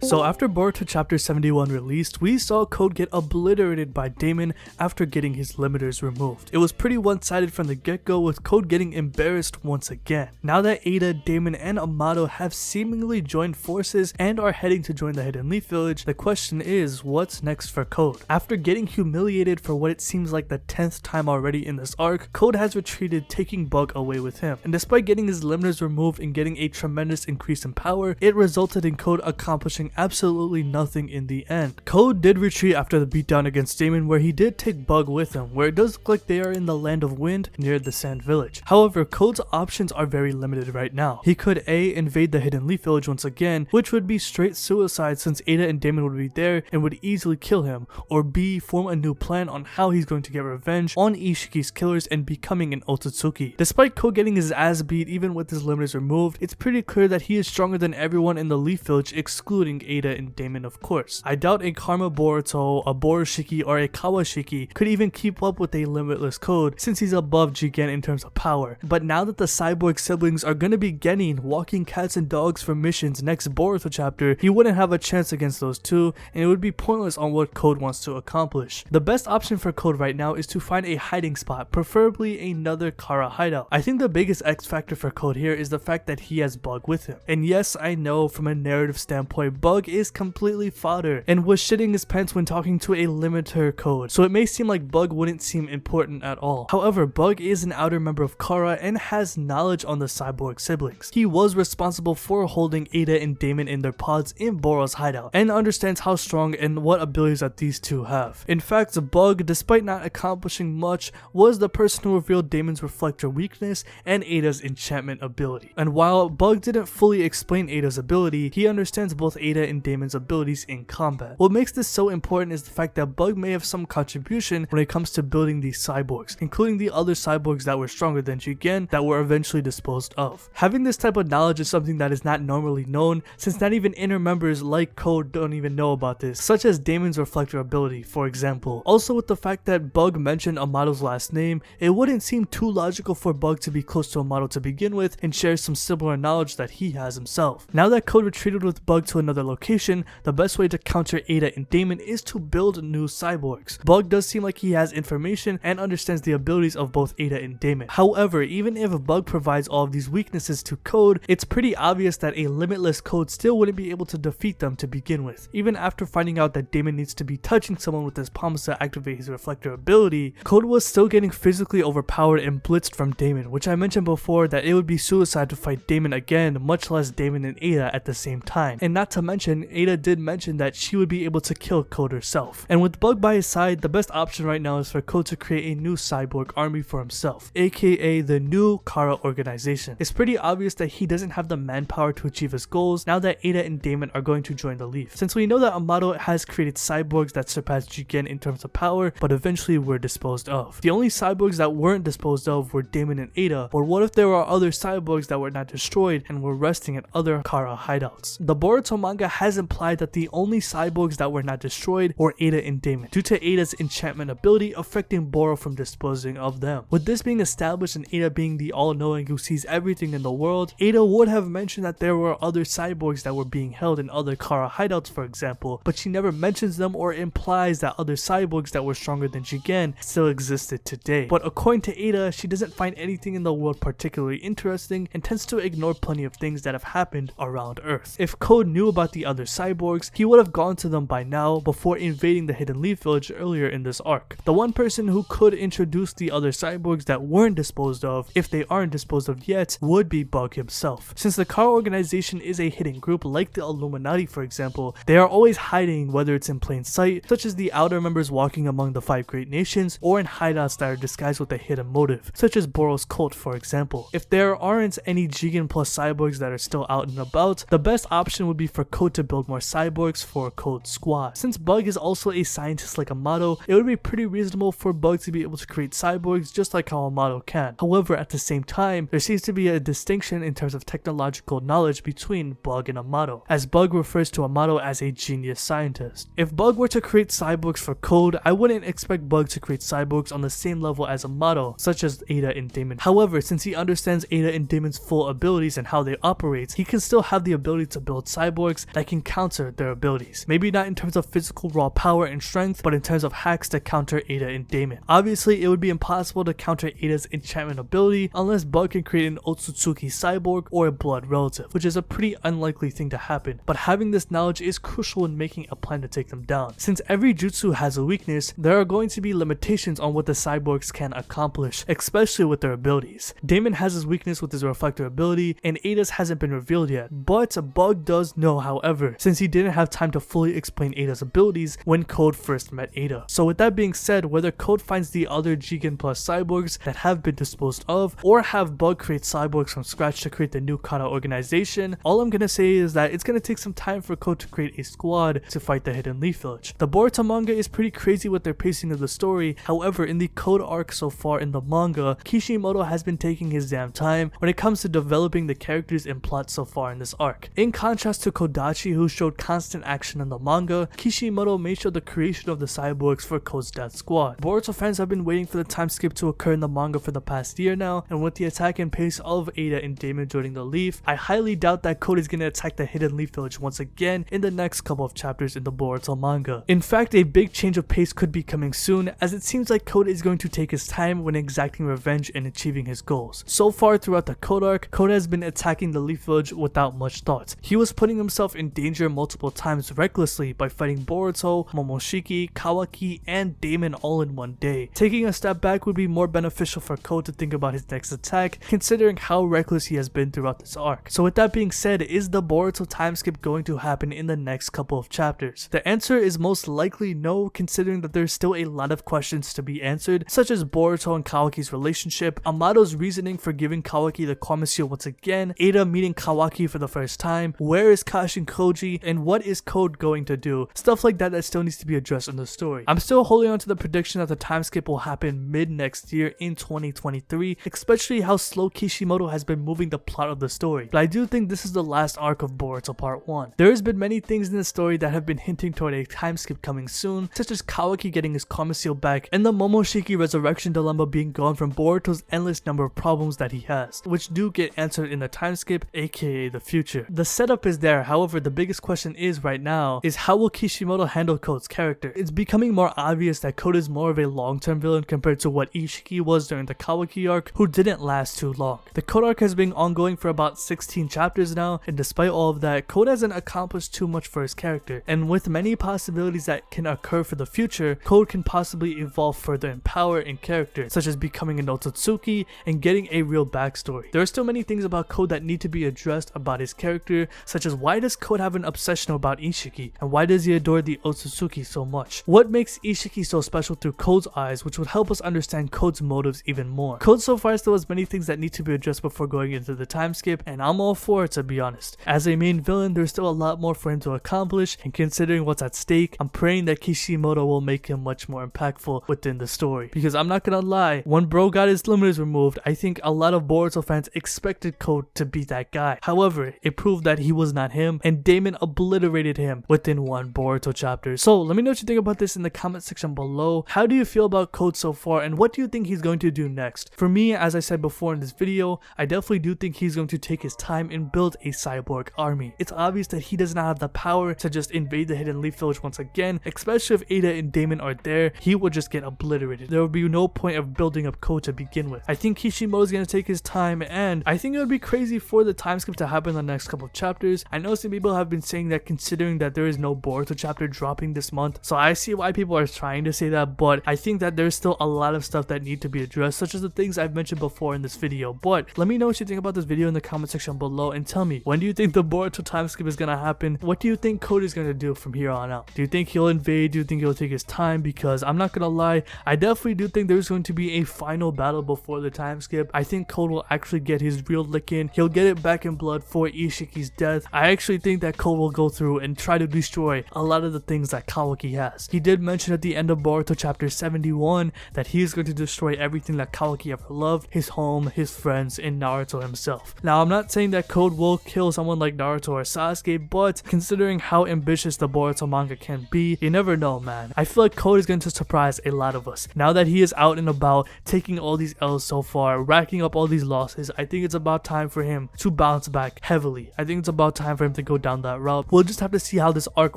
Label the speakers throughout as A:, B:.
A: So after Boruto chapter 71 released, we saw Code get obliterated by Damon after getting his limiters removed. It was pretty one-sided from the get-go, with Code getting embarrassed once again. Now that Ada, Damon, and Amato have seemingly joined forces and are heading to join the Hidden Leaf Village, the question is, what's next for Code? After getting humiliated for what it seems like the 10th time already in this arc, Code has retreated, taking Bug away with him. And despite getting his limiters removed and getting a tremendous increase in power, it resulted in Code accomplishing absolutely nothing in the end. Code did retreat after the beatdown against Damon, where he did take Bug with him, where it does look like they are in the Land of Wind near the Sand Village. However, Code's options are very limited right now. He could A, invade the Hidden Leaf Village once again, which would be straight suicide since Ada and Damon would be there and would easily kill him, or B, form a new plan on how he's going to get revenge on Ishiki's killers and becoming an Otsutsuki. Despite Code getting his ass beat even with his limiters removed, it's pretty clear that he is stronger than everyone in the Leaf Village excluding Ada and Damon, of course. I doubt a Karma Boruto, a Borushiki, or a Kawashiki could even keep up with a limitless Code since he's above Jigen in terms of power. But now that the cyborg siblings are gonna be getting walking cats and dogs for missions next Boruto chapter, he wouldn't have a chance against those two, and it would be pointless on what Code wants to accomplish. The best option for Code right now is to find a hiding spot, preferably another Kara hideout. I think the biggest X factor for Code here is the fact that he has Bug with him. And yes, I know from a narrative standpoint, Bug is completely fodder and was shitting his pants when talking to a limiter Code, so it may seem like Bug wouldn't seem important at all. However, Bug is an outer member of Kara and has knowledge on the cyborg siblings. He was responsible for holding Ada and Damon in their pods in Boro's hideout and understands how strong and what abilities that these two have. In fact, Bug, despite not accomplishing much, was the person who revealed Damon's reflector weakness and Ada's enchantment ability. And while Bug didn't fully explain Ada's ability, he understands both Ada and Damon's abilities in combat. What makes this so important is the fact that Bug may have some contribution when it comes to building these cyborgs, including the other cyborgs that were stronger than Jigen that were eventually disposed of. Having this type of knowledge is something that is not normally known, since not even inner members like Code don't even know about this, such as Damon's reflector ability, for example. Also, with the fact that Bug mentioned Amato's last name, it wouldn't seem too logical for Bug to be close to Amato to begin with and share some similar knowledge that he has himself. Now that Code retreated with Bug to another location, the best way to counter Ada and Damon is to build new cyborgs. Bug does seem like he has information and understands the abilities of both Ada and Damon. However, even if Bug provides all of these weaknesses to Code, it's pretty obvious that a limitless Code still wouldn't be able to defeat them to begin with. Even after finding out that Damon needs to be touching someone with his palms to activate his reflector ability, Code was still getting physically overpowered and blitzed from Damon, which I mentioned before that it would be suicide to fight Damon again, much less Damon and Ada at the same time. And not to mention, Ada did mention that she would be able to kill Code herself. And with Bug by his side, the best option right now is for Code to create a new cyborg army for himself, aka the new Kara organization. It's pretty obvious that he doesn't have the manpower to achieve his goals now that Ada and Damon are going to join the Leaf, since we know that Amato has created cyborgs that surpass Jigen in terms of power, but eventually were disposed of. The only cyborgs that weren't disposed of were Damon and Ada, but what if there were other cyborgs that were not destroyed and were resting at other Kara hideouts? The Boruto manga has implied that the only cyborgs that were not destroyed were Ada and Damon, due to Ada's enchantment ability affecting Boro from disposing of them. With this being established and Ada being the all-knowing who sees everything in the world, Ada would have mentioned that there were other cyborgs that were being held in other Kara hideouts, for example, but she never mentions them or implies that other cyborgs that were stronger than Jigen still existed today. But according to Ada, she doesn't find anything in the world particularly interesting and tends to ignore plenty of things that have happened around Earth. If Code knew about the other cyborgs, he would have gone to them by now before invading the Hidden Leaf Village earlier in this arc. The one person who could introduce the other cyborgs that weren't disposed of, if they aren't disposed of yet, would be Bug himself. Since the Kara organization is a hidden group like the Illuminati, for example, they are always hiding, whether it's in plain sight, such as the outer members walking among the 5 great nations, or in hideouts that are disguised with a hidden motive, such as Boro's cult, for example. If there aren't any Jigen plus cyborgs that are still out and about, the best option would be for Code to build more cyborgs for Code's squad. Since Bug is also a scientist like Amato, it would be pretty reasonable for Bug to be able to create cyborgs just like how Amato can. However, at the same time, there seems to be a distinction in terms of technological knowledge between Bug and Amato, as Bug refers to Amato as a genius scientist. If Bug were to create cyborgs for Code, I wouldn't expect Bug to create cyborgs on the same level as Amato, such as Ada and Damon. However, since he understands Ada and Damon's full abilities and how they operate, he can still have the ability to build cyborgs that can counter their abilities. Maybe not in terms of physical raw power and strength, but in terms of hacks to counter Ada and Damon. Obviously, it would be impossible to counter Ada's enchantment ability unless Bug can create an Otsutsuki cyborg or a blood relative, which is a pretty unlikely thing to happen, but having this knowledge is crucial in making a plan to take them down. Since every jutsu has a weakness, there are going to be limitations on what the cyborgs can accomplish, especially with their abilities. Damon has his weakness with his reflector ability, and Ada's hasn't been revealed yet, but Bug does know, however, since he didn't have time to fully explain Ada's abilities when Code first met Ada. So with that being said, whether Code finds the other Jigen plus cyborgs that have been disposed of, or have Bug create cyborgs from scratch to create the new Kana organization, all I'm gonna say is that it's gonna take some time for Code to create a squad to fight the Hidden Leaf Village. The Boruto manga is pretty crazy with their pacing of the story, however in the Code arc so far in the manga, Kishimoto has been taking his damn time when it comes to developing the characters and plot so far in this arc. In contrast to Kodachi, who showed constant action in the manga, Kishimoto made sure the creation of the cyborgs for Code's death squad. Boruto fans have been waiting for the time skip to occur in the manga for the past year now, and with the attack and pace of Ada and Damon joining the Leaf, I highly doubt that Code is going to attack the Hidden Leaf Village once again in the next couple of chapters in the Boruto manga. In fact, a big change of pace could be coming soon, as it seems like Code is going to take his time when exacting revenge and achieving his goals. So far throughout the Code arc, Code has been attacking the Leaf Village without much thought. He was putting himself in danger multiple times recklessly by fighting Boruto, Momoshiki, Kawaki, and Damon all in one day. Taking a step back would be more beneficial for Code to think about his next attack, considering how reckless he has been throughout this arc. So with that being said, is the Boruto time skip going to happen in the next couple of chapters? The answer is most likely no, considering that there's still a lot of questions to be answered, such as Boruto and Kawaki's relationship, Amado's reasoning for giving Kawaki the Karma Seal once again, Ada meeting Kawaki for the first time, where is Kashi and Koji, and what is Code going to do? Stuff like that still needs to be addressed in the story. I'm still holding on to the prediction that the time skip will happen mid next year in 2023, especially how slow Kishimoto has been moving the plot of the story, but I do think this is the last arc of Boruto Part 1. There has been many things in the story that have been hinting toward a time skip coming soon, such as Kawaki getting his Karma Seal back, and the Momoshiki resurrection dilemma being gone from Boruto's endless number of problems that he has, which do get answered in the time skip, aka the future. The setup is there, however the biggest question is right now is how will Kishimoto handle Code's character? It's becoming more obvious that Code is more of a long-term villain compared to what Ishiki was during the Kawaki arc, who didn't last too long. The Code arc has been ongoing for about 16 chapters now, and despite all of that, Code hasn't accomplished too much for his character, and with many possibilities that can occur for the future, Code can possibly evolve further in power and character, such as becoming an Otsutsuki and getting a real backstory. There are still many things about Code that need to be addressed about his character, such as why does Code have an obsession about Ishiki, and why does he adore the Otsutsuki so much? What makes Ishiki so special through Code's eyes, which would help us understand Code's motives even more. Code so far still has many things that need to be addressed before going into the time skip, and I'm all for it, to be honest. As a main villain, there's still a lot more for him to accomplish, and considering what's at stake, I'm praying that Kishimoto will make him much more impactful within the story. Because I'm not gonna lie, when bro got his limiters removed, I think a lot of Boruto fans expected Code to be that guy. However, it proved that he was not him, and Damon obliterated him within one Boruto chapter. So let me know what you think about this in the comment section below. How do you feel about Code so far, and what do you think he's going to do next? For me, as I said before in this video, I definitely do think he's going to take his time and build a cyborg army. It's obvious that he does not have the power to just invade the Hidden Leaf Village once again, especially if Ada and Damon are there. He would just get obliterated. There would be no point of building up Code to begin with. I think Kishimoto is going to take his time, and I think it would be crazy for the time skip to happen in the next couple of chapters. I know some people have been saying that, considering that there is no Boruto chapter dropping this month, so I see why people are trying to say that, but I think that there's still a lot of stuff that need to be addressed, such as the things I've mentioned before in this video. But let me know what you think about this video in the comment section below, and tell me, when do you think the Boruto time skip is gonna happen? What do you think Code is gonna do from here on out? Do you think he'll invade? Do you think he'll take his time? Because I'm not gonna lie, I definitely do think there's going to be a final battle before the time skip. I think Code will actually get his real lick in. He'll get it back in blood for Ishiki's death. I actually think that Code will go through and try to destroy a lot of the things that Kawaki has. He did mention at the end of Boruto chapter 71 that he is going to destroy everything that Kawaki ever loved, his home, his friends, and Naruto himself. Now, I'm not saying that Code will kill someone like Naruto or Sasuke, but considering how ambitious the Boruto manga can be, you never know, man. I feel like Code is going to surprise a lot of us. Now that he is out and about, taking all these L's so far, racking up all these losses, I think it's about time for him to bounce back heavily. I think it's about time for him to go down that route. We'll just have to see how this arc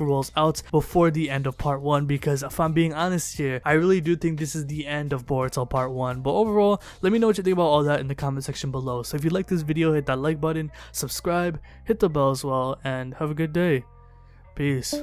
A: rolls out before the end of part 1, because if I'm being honest here, I really do think this is the end of Boruto part 1. But overall, let me know what you think about all that in the comment section below. So if you like this video, hit that like button, subscribe, hit the bell as well, and have a good day. Peace.